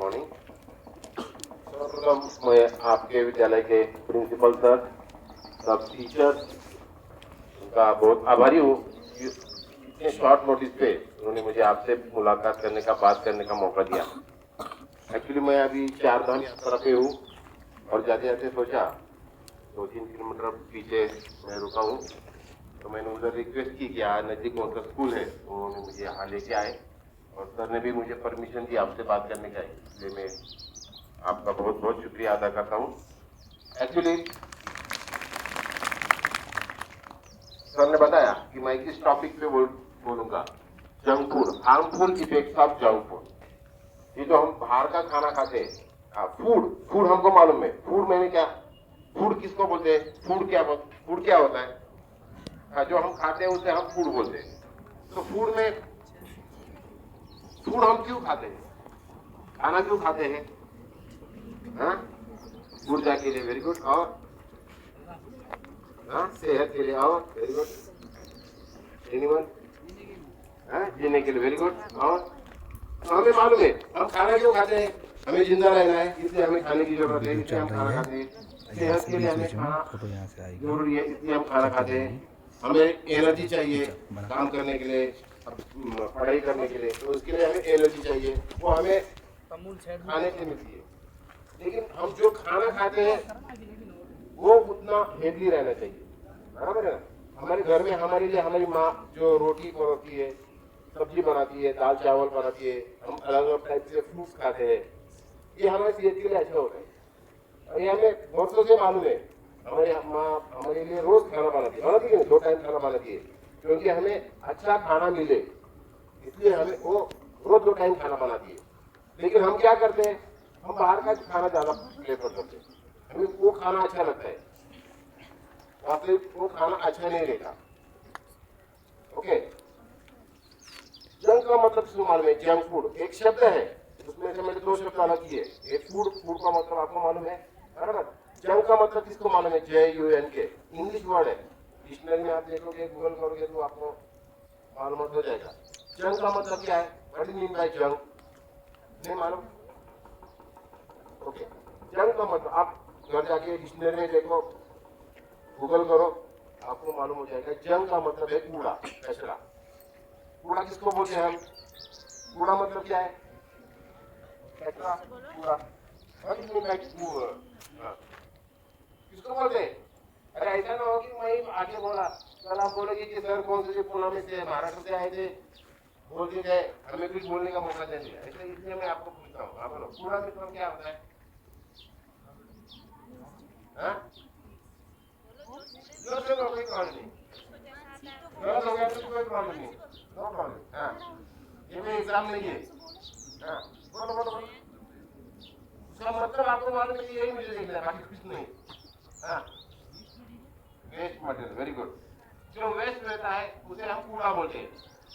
Morning. सर्वप्रथम मैं आपके विद्यालय के प्रिंसिपल सर, सब टीचर्स, उनका बहुत आभारी हूँ कि इतने शॉर्ट नोटिस पे उन्होंने मुझे आपसे मुलाकात करने का, बात करने का मौका दिया। एक्चुअली मैं अभी 4 धाम यात्रा पे हूँ और जाते जाते सोचा 2-3 किलोमीटर पीछे मैं रुका हूँ, तो मैंने उधर रिक्वेस्ट की कि यहाँ नजदीक कौन सा स्कूल है, तो उन्होंने मुझे यहाँ लेके आए और सर ने भी मुझे परमिशन दी आपसे बात करने का। इसलिए मैं आपका बहुत बहुत शुक्रिया अदा करता हूँ। एक्चुअली सर ने बताया कि मैं किस टॉपिक पे बोलूंगा, junk food, harmful effects of junk food. ये जो हम बाहर का खाना खाते हैं, फूड फूड हमको मालूम है, फूड मैंने क्या, फूड किसको बोलते हैं, फूड क्या होता है? जो हम खाते हैं उसे हम फूड बोलते हैं। तो फूड हम क्यों खाते हैं, खाना क्यों खाते हैं? हाँ, ऊर्जा के लिए, वेरी गुड। और सेहत के लिए, और वेरी गुड। एनीवन? जीने के लिए, वेरी गुड। और तो हमें मालूम है हम खाना क्यों खाते हैं, हमें जिंदा रहना है, इसलिए हमें खाने की जरूरत है, इसलिए हम खाना खाते हैं। सेहत के लिए हमें खाना जरूरी है, इसलिए हम खाना खाते हैं। हमें एनर्जी चाहिए काम करने के लिए, पढ़ाई करने के लिए, तो उसके लिए हमें एनर्जी चाहिए, वो हमें खाने से मिलती है। लेकिन हम जो खाना खाते हैं वो उतना हेल्दी रहना चाहिए, बराबर है ना? हमारे घर में हमारे लिए हमारी माँ जो रोटी बनाती है, सब्जी बनाती है, दाल चावल बनाती है, हम अलग अलग टाइप से फ्रूट्स खाते हैं, ये हमारे सेहत के लिए अच्छा होता है। और ये हमें वर्षों से मालूम है। हमारी माँ हमारे लिए रोज खाना बनाती है, 2 टाइम खाना बनाती है, क्योंकि हमें अच्छा खाना मिले, इसलिए हमें वो रोज 2 टाइम खाना बनाती है। लेकिन हम क्या करते हैं, हम बाहर का खाना ज्यादा प्रेफर करते हैं, हमें वो खाना अच्छा लगता है, वास्तविक वो खाना अच्छा नहीं रहता। ओके, जंक का मतलब किसको मालूम है? जंक फूड एक शब्द है, उसमें से मैंने 2 शब्द अलग किए। एक फूड, फूड का मतलब आपको मालूम है, बराबर? जंक का मतलब किसको मालूम है? JUNK, इंग्लिश वर्ड है, डिक्शनरी में आप देखोगे, गूगल करोगे तो आपको मालूम हो जाएगा। जंक का मतलब क्या है? What do you mean by junk? नहीं मालूम? ओके, जंक का मतलब आप घर जाके डिक्शनरी में देखो, गूगल करो, आपको मालूम हो जाएगा। जंक का मतलब है कूड़ा, कचरा। कूड़ा किसको बोलते हैं हम? कूड़ा मतलब क्या है? कचरा, कूड़ा। और किसको बोलते हैं? अरे ऐसा ना हो कि मैं आगे बोला, कल आप बोलोगे कि सर कौन से पुणे में से, महाराष्ट्र से आए थे, बोल के गए, हमें कुछ बोलने का मौका नहीं दिया। ऐसा इसलिए मैं आपको पूछता हूँ, आप बोलो कूड़ा मतलब क्या होता है? गलत हो कोई प्रॉब्लम नहीं, गलत हो गया तो कोई प्रॉब्लम नहीं, नो प्रॉब्लम। ये कोई एग्जाम नहीं है। बोलो बोलो बोलो, उसका मतलब आपको मालूम है कि यही मुझे देखना है, बाकी कुछ नहीं। Waste material, very good. जो वेस्ट रहता है उसे हम कूड़ा बोलते हैं।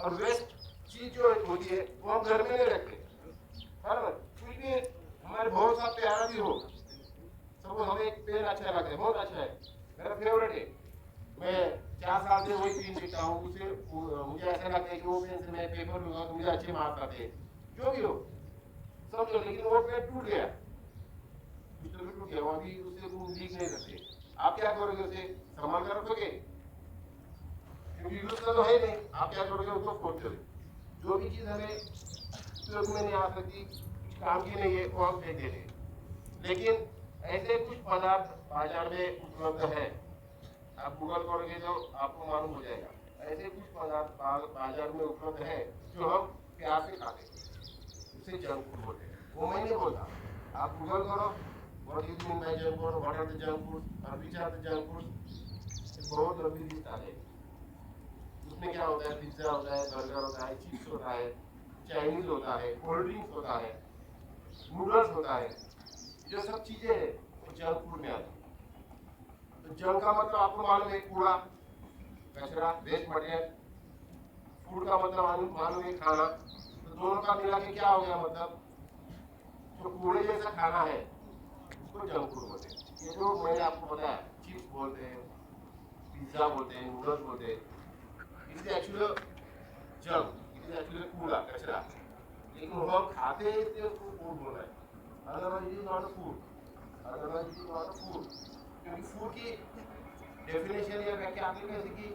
और वेस्ट चीज जो होती है वो हम घर में नहीं रखते, बराबर? कुछ भी हमारे बहुत सा प्यारा भी हो, सबको हमें एक पेन अच्छा लगता है, बहुत अच्छा है, मेरा फेवरेट है, मैं 4 साल से वही पेन देखता हूँ, उसे मुझे ऐसा लगता है कि वो पेन से मैं पेपर लूंगा तो मुझे अच्छे मार्क्स आते हैं, जो भी हो समझो। लेकिन वो पेन टूट गया, पिस्टल भी टूट गया, वो अभी उससे तुम लिख नहीं सकते। आप क्या करोगे? उसे संभाल कर रखोगे, क्योंकि यूज तो है नहीं, आप क्या करोगे? उसको फोड़ दोगे। जो भी चीज हमें उपयोग में नहीं आ सकती, काम की नहीं है, वो हम फेंक देते हैं। लेकिन ऐसे कुछ पदार्थ बाजार में उपलब्ध है, आप गूगल करोगे तो आपको मालूम हो जाएगा। ऐसे कुछ पदार्थ बाजार में उपलब्ध है जो हम प्यार से खाते हैं, उसे जंक फूड बोलते हैं। वो मैं नहीं बोलता, आप गूगल करो, what is mean by junk food, what are the junk food और which are the junk food, बहुत लंबी लिस्ट आ जाएगी। उसमें क्या होता है? पिज्जा होता है, बर्गर होता है, चिप्स होता है, चाइनीज होता है, कोल्ड ड्रिंक्स होता है, नूडल्स होता है, जो सब चीजें हैं वो जंक फूड में आती है। तो जंक का मतलब आपको मालूम है, कूड़ा, कचरा, वेस्ट मटेरियल। फूड का मतलब मालूम है, खाना। तो दोनों का मिला के क्या हो गया? मतलब जो कूड़े जैसा खाना है उसको जंक फूड बोलते हैं। ये जो मैंने आपको बताया, चिप्स बोलते हैं, पिज्जा बोलते हैं, नूडल्स बोलते हैं, it is actually junk, it is actually कूड़ा, कचरा। लेकिन वो हम खाते हैं इसलिए उसको फूड बोल रहे हैं, otherwise it is not a food, otherwise it is not a food. क्योंकि फूड की डेफिनेशन या व्याख्या आती है जैसे कि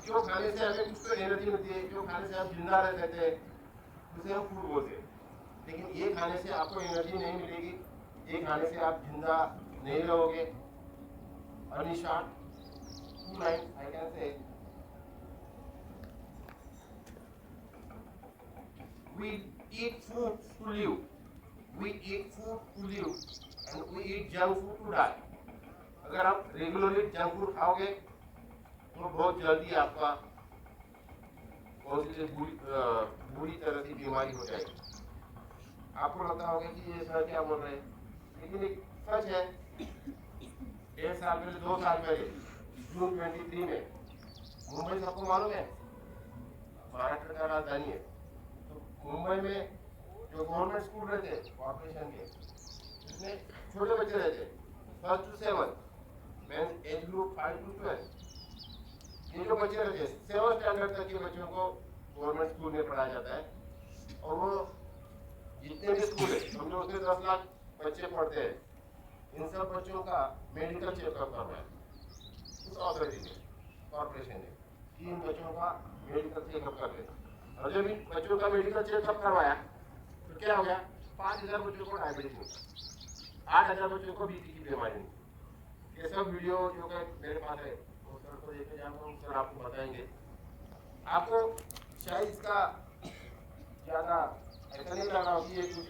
जो खाने से हमें कुछ तो एनर्जी मिलती है, जो खाने से हम जिंदा रह सकते हैं, उसे हम फूड बोलते हैं। लेकिन ये खाने से आपको एनर्जी नहीं मिलेगी, ये खाने से आप जिंदा नहीं रहोगे। और in short, 2 lines I can say, we eat food to live, we eat food to live, and we eat junk food to die. अगर आप रेगुलरली जंक फूड खाओगे तो बहुत जल्दी आपका बहुत सी बुरी तरह की बीमारी हो जाएगी। आपको लगता होगा कि ये सर क्या बोल रहे हैं, लेकिन एक सच है। 1.5 साल पहले, 2 साल पहले, जून 23 में मुंबई, सबको मालूम है महाराष्ट्र का राजधानी है, तो मुंबई में जो गवर्नमेंट स्कूल रहते हैं कॉर्पोरेशन के, इसमें छोटे बच्चे रहते हैं 1st to 7th, means age group 5 to 12। ये जो बच्चे रहते हैं 7th स्टैंडर्ड तक के बच्चों को गवर्नमेंट स्कूल में पढ़ाया जाता है। और वो जितने भी स्कूल है, समझो उसमें 10 लाख बच्चे पढ़ते हैं, इन सब बच्चों का मेडिकल चेकअप करवाया उस अथॉरिटी ने, कॉर्पोरेशन ने, कि इन बच्चों का मेडिकल चेकअप कर लें। और जब इन बच्चों का मेडिकल चेकअप करवाया तो क्या हो गया, 5000 बच्चों को डायबिटीज हुई, 8000 बच्चों को बीपी की बीमारी हुई। ये सब वीडियो जो है मेरे पास है, वो सर को देखे जाऊंगा, सर आपको बताएंगे। आपको शायद इसका ज़्यादा ऐसा नहीं लग रहा होगा, ये कुछ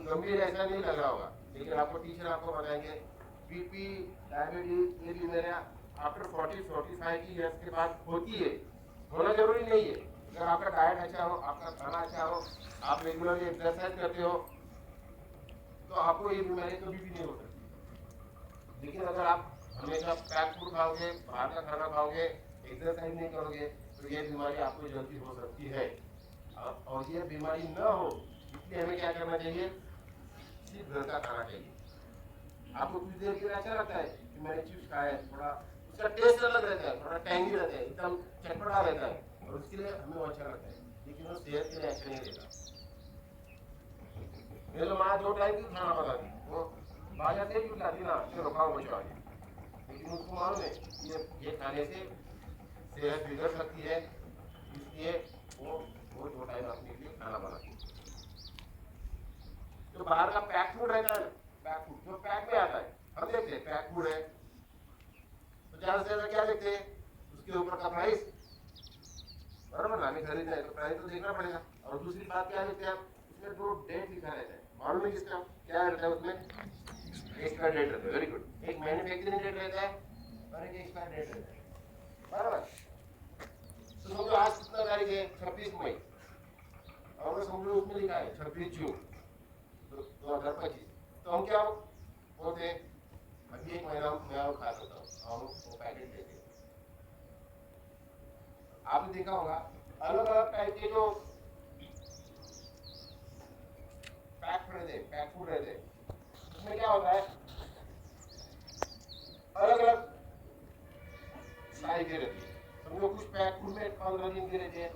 गंभीर ऐसा नहीं लग रहा होगा, लेकिन आपको टीचर आपको बताएंगे बीपी, डायबिटीज, ये भी मेरे आफ्टर 40-45 ईयर्स के बाद होती है, होना जरूरी नहीं है। अगर आपका डाइट अच्छा हो, आपका खाना अच्छा हो, आप रेगुलरली एक्सरसाइज करते हो, तो आपको ये बीमारी कभी भी नहीं हो सकती। लेकिन अगर आप हमेशा पैक फूड खाओगे, बाहर का खाना खाओगे, एक्सरसाइज नहीं करोगे, तो ये बीमारी आपको जल्दी हो सकती है। और ये बीमारी न हो इसलिए हमें क्या करना चाहिए, सिर्फ घर का खाना चाहिए। आपको कुछ देर के लिए अच्छा लगता है कि मैंने चिप्स खाया है, थोड़ा उसका टेस्ट अलग रहता है, थोड़ा टैंगी रहता है, एकदम चटपटा रहता है, और उसके लिए हमें वो अच्छा लगता है, लेकिन वो सेहत के लिए अच्छा नहीं रहता। मेरे तो माँ 2 टाइम की खाना बनाती, वो बाजार से भी लाती ना, चलो खाओ बच्चों आगे, लेकिन उसको मालूम है ये खाने से सेहत बिगड़ सकती है, इसलिए वो 2 टाइम अपने लिए खाना बनाती है। जो बाहर का पैक फूड रहता है, पैक फूड जो पैक में आता है, हम देखते हैं पैक फूड है तो ज्यादा से ज्यादा क्या देखते हैं, उसके ऊपर का प्राइस, बराबर ना, हमें खरीदना है तो प्राइस तो देखना पड़ेगा। और दूसरी बात क्या देखते हैं, उसमें 2 डेट लिखा रहता है, मालूम है किसका क्या रहता है उसमें, एक्सपायर डेट रहता है। वेरी गुड, एक मैन्युफैक्चरिंग डेट रहता है और एक एक्सपायर डेट रहता है, बराबर। तो समझो आज कितना तारीख है, 26 मई, और समझो उसमें लिखा है 26 जून 2025, तो हम क्या बोलते हैं, अभी 1 महीना मैं खा सकता हूँ, हम वो पैकेट लेते हैं। आपने देखा होगा अलग अलग टाइप के जो पैक फूड रहते हैं, उसमें क्या होता है, अलग अलग साइज की रहती है। समझो कुछ पैक फूड में 15 दिन की रहती है,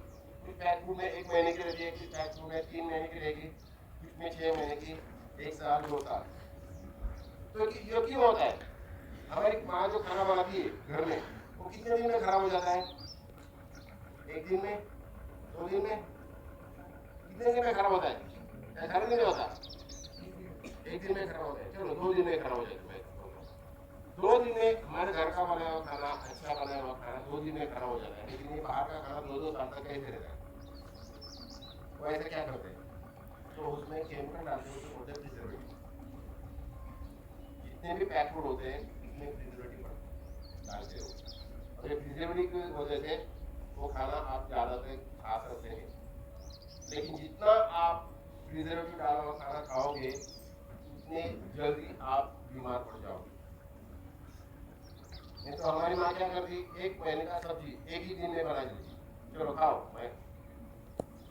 कुछ पैक फूड में 1 महीने की रहती है, कुछ पैक फूड में 3 महीने की रहेगी, कुछ में 6 महीने की, 1 साल, 2 साल। तो ये क्यों होता है, हमारी माँ जो खाना बनाती है घर में, वो कितने दिन में खराब हो जाता है, 1 दिन में, 2 दिन में, कितने दिन में खराब होता है, 18 दिन में होता है, 1 दिन में खराब होता है, चलो 2 दिन में खराब हो जाता है। 2 दिन में हमारे घर का बनाया हुआ खाना, अच्छा बनाया हुआ खाना 2 दिन में खराब हो जाता है, लेकिन ये बाहर का खाना 2-2 साल तक कैसे रहता है, वो ऐसे क्या करते हैं, तो उसमें केमिकल डालते हैं, उसको बोलते हैं प्रिजर्वेटिव। जितने भी पैक फूड होते हैं इसमें प्रिजर्वेटिव डालते हो, और ये प्रिजर्वेटिव की वजह से वो खाना आप ज़्यादा से खा सकते हैं, लेकिन जितना आप प्रिजर्वेटिव डाला हुआ खाना खाओगे उतने जल्दी आप बीमार पड़ जाओगे। नहीं तो हमारी माँ क्या करती, 1 महीने का सब्जी 1 ही दिन में बना देती, चलो खाओ, मैं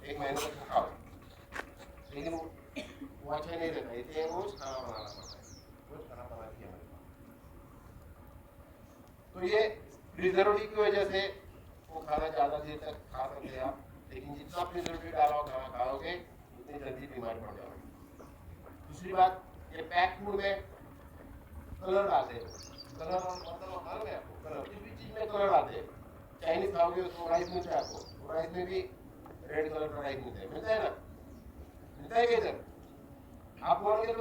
1 महीने तक खाओ, लेकिन वो अच्छा नहीं रहता, इसलिए रोज खाना बनाना पड़ता है, रोज खाना बनाती है हमारी माँ। तो ये प्रिजर्वेटिव की वजह से वो खाना ज़्यादा देर तक खा सकते हैं आप, लेकिन जितना प्रिजर्वेटिव डाला खाना खाओगे उतनी जल्दी बीमार पड़ जाओगे। दूसरी बात, ये पैक फूड में कलर डालते हैं। कलर मतलब मालूम है आपको, कलर किसी भी चीज में कलर डालते हैं। चाइनीज खाओगे उसको राइस मिलता है आपको, तो राइस में भी रेड कलर का राइस मिलता है ना, मिलता है क्या? आप बोलोगे तो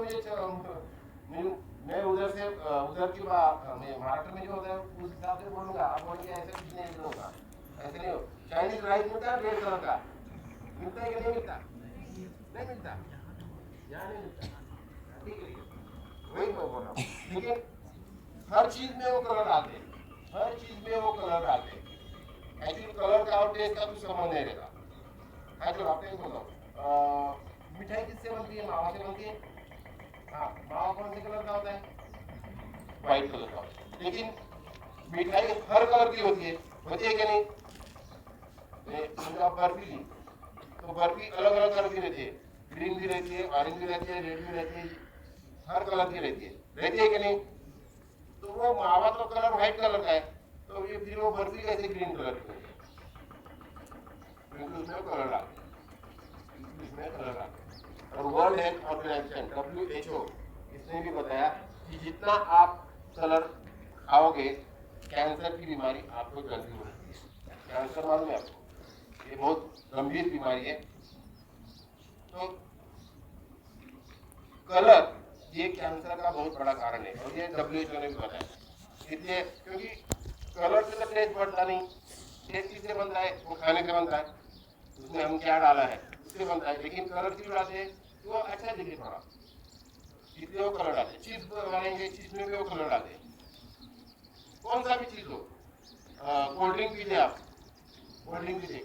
मैं उधर से उधर की मैं महाराष्ट्र में जो होता है उस हिसाब से बोलूंगा। आप बोलोगे ऐसे कुछ नहीं होगा, ऐसे नहीं हो। चाइनीज राइस मिलता है रेड कलर का, मिलता है कि नहीं मिलता? नहीं मिलता, यहाँ नहीं मिलता। ठीक है, वही मैं बोल रहा हूँ। लेकिन हर चीज में वो कलर डालते, हर चीज में वो कलर डालते। एक्चुअली कलर का और टेस्ट का कुछ संबंध नहीं रहता। एक्चुअली आपको एक बताऊँ, मिठाई किससे बनती है? मावा से बनती है। हाँ, मावा कौन से कलर का होता है? व्हाइट कलर का। लेकिन मिठाई हर कलर की होती है कि नहीं? बर्फी ली तो बर्फी अलग अलग कलर की रहती है, ग्रीन भी रहती है, ऑरेंज भी रहती है, रेड भी रहती है, हर कलर की रहती है कि नहीं? तो वो मावा तो कलर व्हाइट कलर का है, तो ये फिर वो बर्फी कैसे ग्रीन कलर की होती है? क्योंकि उसमें कलर डालते हैं, इसमें कलर डालते हैं। और वर्ल्ड हेल्थ ऑर्गेनाइजेशन WHO इसने भी बताया कि जितना आप कलर खाओगे कैंसर की बीमारी आपको जल्दी होती है। कैंसर मालूम है आपको, ये बहुत गंभीर बीमारी है। तो कलर ये कैंसर का बहुत बड़ा कारण है, और ये WHO ने भी बताया। इसलिए क्योंकि कलर से तो टेस्ट बढ़ता नहीं, टेस्ट किससे बनता है? वो खाने से बनता है, उसमें हम क्या डाला है उससे बनता है। लेकिन कलर क्यों डालते हैं? तो वो अच्छा दिखे थोड़ा, इसलिए वो कलर डालते हैं। चीज बनाएंगे, चीज में भी वो कलर डालते हैं। कौन सा भी चीज हो, कोल्ड ड्रिंक पीजिए आप, कोल्ड ड्रिंक पीजिए,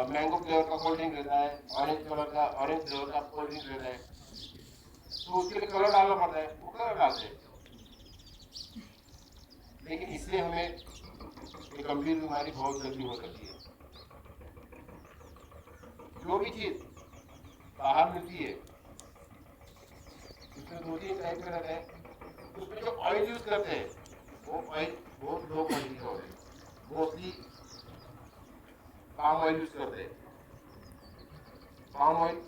मैंगो फ्लेवर का कोल्ड ड्रिंक रहता है, ऑरेंज फ्लेवर का कोल्ड ड्रिंक रहता है, तो उसके लिए कलर डालना पड़ता है, वो कलर डालते हैं। लेकिन इसलिए हमें एक गंभीर बीमारी बहुत जल्दी हो सकती है। जो भी चीज बाहर मिलती है उसमें 2-3 टाइप में रहते हैं। उसमें जो ऑयल यूज करते हैं वो ऑयल बहुत लो क्वालिटी का होता है। मोस्टली पाम ऑयल यूज करते हैं। पाम ऑयल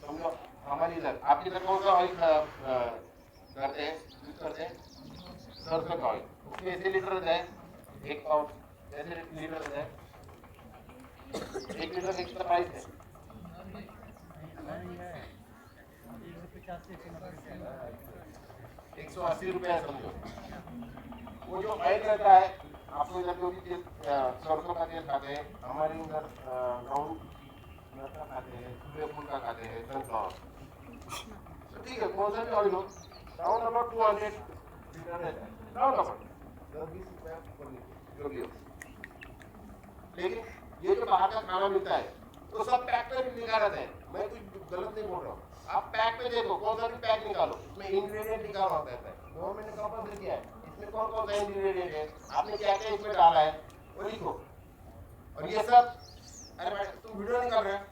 समझो हमारे इधर, आपके इधर कौन सा ऑयल करते हैं, यूज करते हैं? सरसों का ऑयल। उसमें ऐसे लीटर रहता है, 1 पाउंड ऐसे लीटर रहता है। 1 लीटर एक्स्ट्रा प्राइस है 180 रुपया समझो। वो जो ऑयल रहता है, आपको इधर जो भी सरसों का तेल खाते हैं, हमारे इधर गेहूं का खाते हैं, सूर्यफूल का खाते हैं, सनफ्लावर। तो ठीक है, कौन सा भी ऑयल हो, राउंड अबाउट 200 लीटर रहता है, राउंड अबाउट 10-20 रुपया जो भी हो। लेकिन ये जो बाहर का खाना मिलता है तो सब पैक पे भी लिखा रहता है। मैं कुछ गलत नहीं बोल रहा हूँ, आप पैक पे देखो, कौन सा भी पैक निकालो, उसमें इंग्रेडिएंट लिखा हुआ रहता है। गवर्नमेंट ने कंपल्सरी किया है, इसमें कौन कौन सा इंग्रेडिएंट है, आपने क्या क्या इसमें डाला है, वो लिखो। और ये सब, अरे भाई तुम वीडियो निकाल रहे हो,